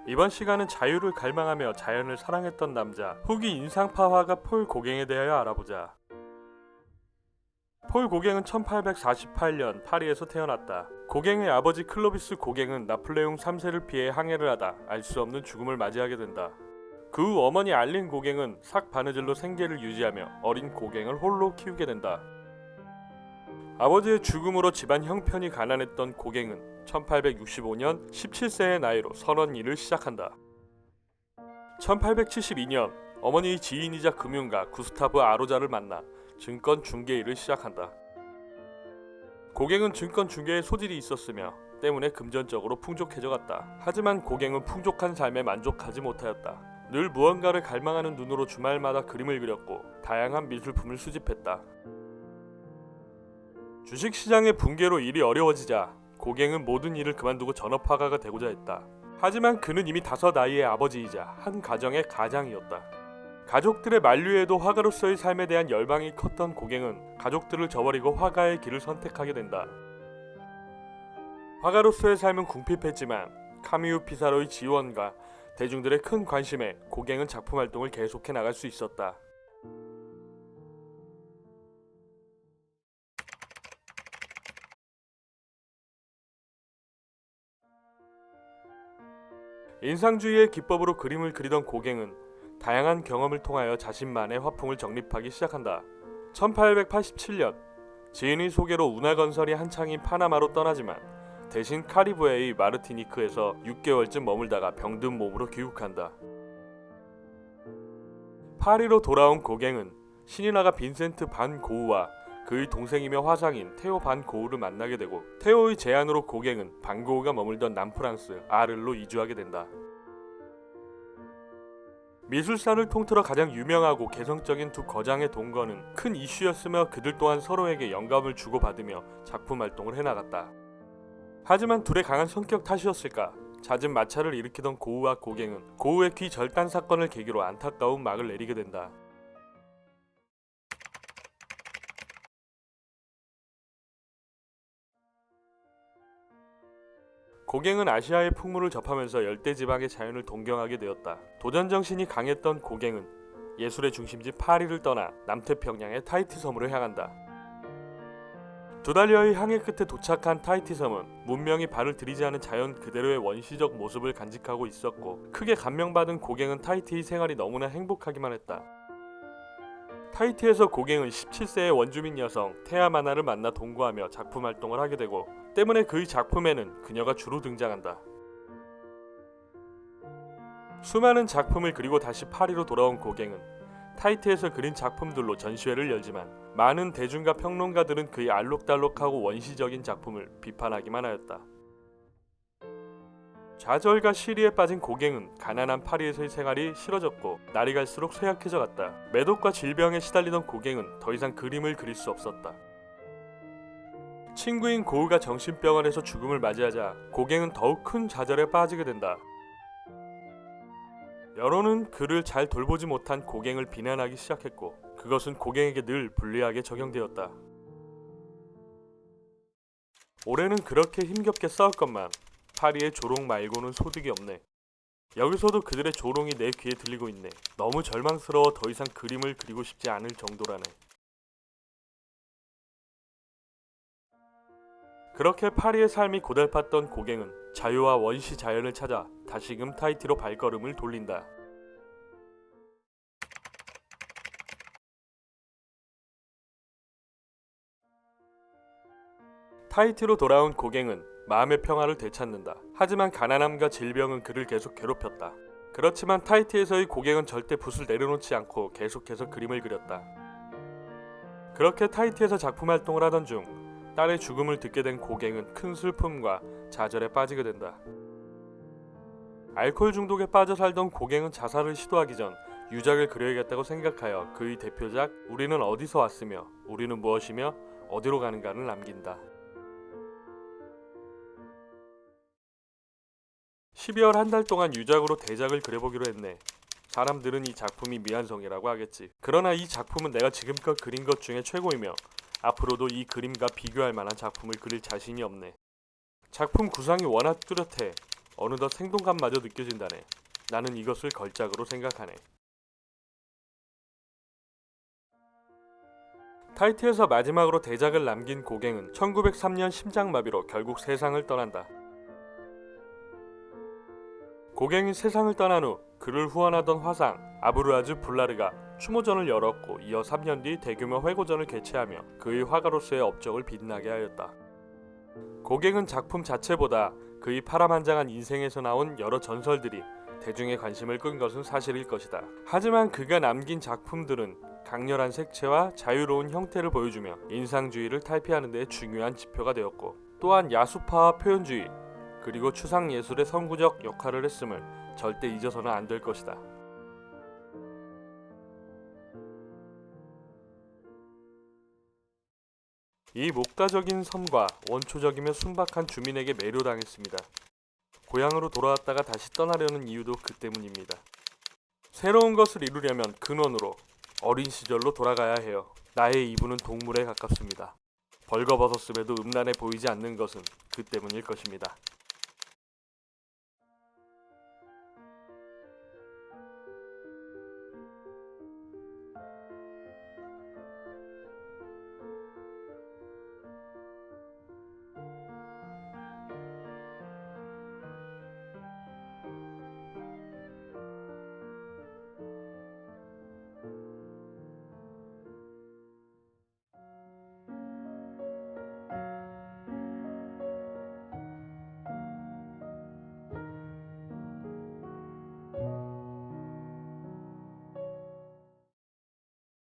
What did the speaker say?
이번 시간은 자유를 갈망하며 자연을 사랑했던 남자, 후기 인상파 화가 폴 고갱에 대하여 알아보자. 폴 고갱은 1848년 파리에서 태어났다. 고갱의 아버지 클로비스 고갱은 나폴레옹 3세를 피해 항해를 하다 알 수 없는 죽음을 맞이하게 된다. 그 후 어머니 알린 고갱은 삭 바느질로 생계를 유지하며 어린 고갱을 홀로 키우게 된다. 아버지의 죽음으로 집안 형편이 가난했던 고갱은 1865년 17세의 나이로 선원 일을 시작한다. 1872년 어머니의 지인이자 금융가 구스타브 아로자를 만나 증권 중개 일을 시작한다. 고갱은 증권 중개에 소질이 있었으며 때문에 금전적으로 풍족해져갔다. 하지만 고갱은 풍족한 삶에 만족하지 못하였다. 늘 무언가를 갈망하는 눈으로 주말마다 그림을 그렸고 다양한 미술품을 수집했다. 주식시장의 붕괴로 일이 어려워지자 고갱은 모든 일을 그만두고 전업화가가 되고자 했다. 하지만 그는 이미 5 아이의 아버지이자 한 가정의 가장이었다. 가족들의 만류에도 화가로서의 삶에 대한 열망이 컸던 고갱은 가족들을 저버리고 화가의 길을 선택하게 된다. 화가로서의 삶은 궁핍했지만 카미유 피사로의 지원과 대중들의 큰 관심에 고갱은 작품 활동을 계속해 나갈 수 있었다. 인상주의의 기법으로 그림을 그리던 고갱은 다양한 경험을 통하여 자신만의 화풍을 정립하기 시작한다. 1887년 지인의 소개로 운하건설이 한창인 파나마로 떠나지만 대신 카리브해의 마르티니크에서 6개월쯤 머물다가 병든 몸으로 귀국한다. 파리로 돌아온 고갱은 신인화가 빈센트 반 고흐와 그의 동생이며 화상인 테오 반 고흐를 만나게 되고 테오의 제안으로 고갱은 반 고흐가 머물던 남프랑스 아를로 이주하게 된다. 미술사를 통틀어 가장 유명하고 개성적인 두 거장의 동거는 큰 이슈였으며 그들 또한 서로에게 영감을 주고받으며 작품 활동을 해나갔다. 하지만 둘의 강한 성격 탓이었을까? 잦은 마찰을 일으키던 고흐와 고갱은 고흐의 귀 절단 사건을 계기로 안타까운 막을 내리게 된다. 고갱은 아시아의 풍물을 접하면서 열대지방의 자연을 동경하게 되었다. 도전정신이 강했던 고갱은 예술의 중심지 파리를 떠나 남태평양의 타히티 섬으로 향한다. 2달여의 항해 끝에 도착한 타히티 섬은 문명이 발을 들이지 않은 자연 그대로의 원시적 모습을 간직하고 있었고 크게 감명받은 고갱은 타히티의 생활이 너무나 행복하기만 했다. 타히티에서 고갱은 17세의 원주민 여성 테아마나를 만나 동거하며 작품 활동을 하게 되고 때문에 그의 작품에는 그녀가 주로 등장한다. 수많은 작품을 그리고 다시 파리로 돌아온 고갱은 타히티에서 그린 작품들로 전시회를 열지만 많은 대중과 평론가들은 그의 알록달록하고 원시적인 작품을 비판하기만 하였다. 좌절과 시리에 빠진 고갱은 가난한 파리에서의 생활이 싫어졌고 날이 갈수록 쇠약해져 갔다. 매독과 질병에 시달리던 고갱은 더 이상 그림을 그릴 수 없었다. 친구인 고흐가 정신병원에서 죽음을 맞이하자 고갱은 더욱 큰 좌절에 빠지게 된다. 여론은 그를 잘 돌보지 못한 고갱을 비난하기 시작했고 그것은 고갱에게 늘 불리하게 적용되었다. 올해는 그렇게 힘겹게 싸웠건만 파리의 조롱 말고는 소득이 없네. 여기서도 그들의 조롱이 내 귀에 들리고 있네. 너무 절망스러워 더 이상 그림을 그리고 싶지 않을 정도라네. 그렇게 파리의 삶이 고달팠던 고갱은 자유와 원시 자연을 찾아 다시금 타히티로 발걸음을 돌린다. 타히티로 돌아온 고갱은 마음의 평화를 되찾는다. 하지만 가난함과 질병은 그를 계속 괴롭혔다. 그렇지만 타히티에서의 고갱은 절대 붓을 내려놓지 않고 계속해서 그림을 그렸다. 그렇게 타히티에서 작품 활동을 하던 중 딸의 죽음을 듣게 된 고갱은 큰 슬픔과 좌절에 빠지게 된다. 알코올 중독에 빠져 살던 고갱은 자살을 시도하기 전 유작을 그려야겠다고 생각하여 그의 대표작 우리는 어디서 왔으며 우리는 무엇이며 어디로 가는가를 남긴다. 12월 한 달 동안 유작으로 대작을 그려보기로 했네. 사람들은 이 작품이 미완성이라고 하겠지. 그러나 이 작품은 내가 지금껏 그린 것 중에 최고이며 앞으로도 이 그림과 비교할 만한 작품을 그릴 자신이 없네. 작품 구상이 워낙 뚜렷해. 어느덧 생동감마저 느껴진다네. 나는 이것을 걸작으로 생각하네. 타이트에서 마지막으로 대작을 남긴 고갱은 1903년 심장마비로 결국 세상을 떠난다. 고갱이 세상을 떠난 후 그를 후원하던 화상 아브루아즈 블라르가 추모전을 열었고, 이어 3년 뒤 대규모 회고전을 개최하며 그의 화가로서의 업적을 빛나게 하였다. 고갱은 작품 자체보다 그의 파란만장한 인생에서 나온 여러 전설들이 대중의 관심을 끈 것은 사실일 것이다. 하지만 그가 남긴 작품들은 강렬한 색채와 자유로운 형태를 보여주며 인상주의를 탈피하는 데 중요한 지표가 되었고, 또한 야수파와 표현주의 그리고 추상예술의 선구적 역할을 했음을 절대 잊어서는 안 될 것이다. 이 목가적인 섬과 원초적이며 순박한 주민에게 매료당했습니다. 고향으로 돌아왔다가 다시 떠나려는 이유도 그 때문입니다. 새로운 것을 이루려면 근원으로, 어린 시절로 돌아가야 해요. 나의 이분은 동물에 가깝습니다. 벌거벗었음에도 음란해 보이지 않는 것은 그 때문일 것입니다.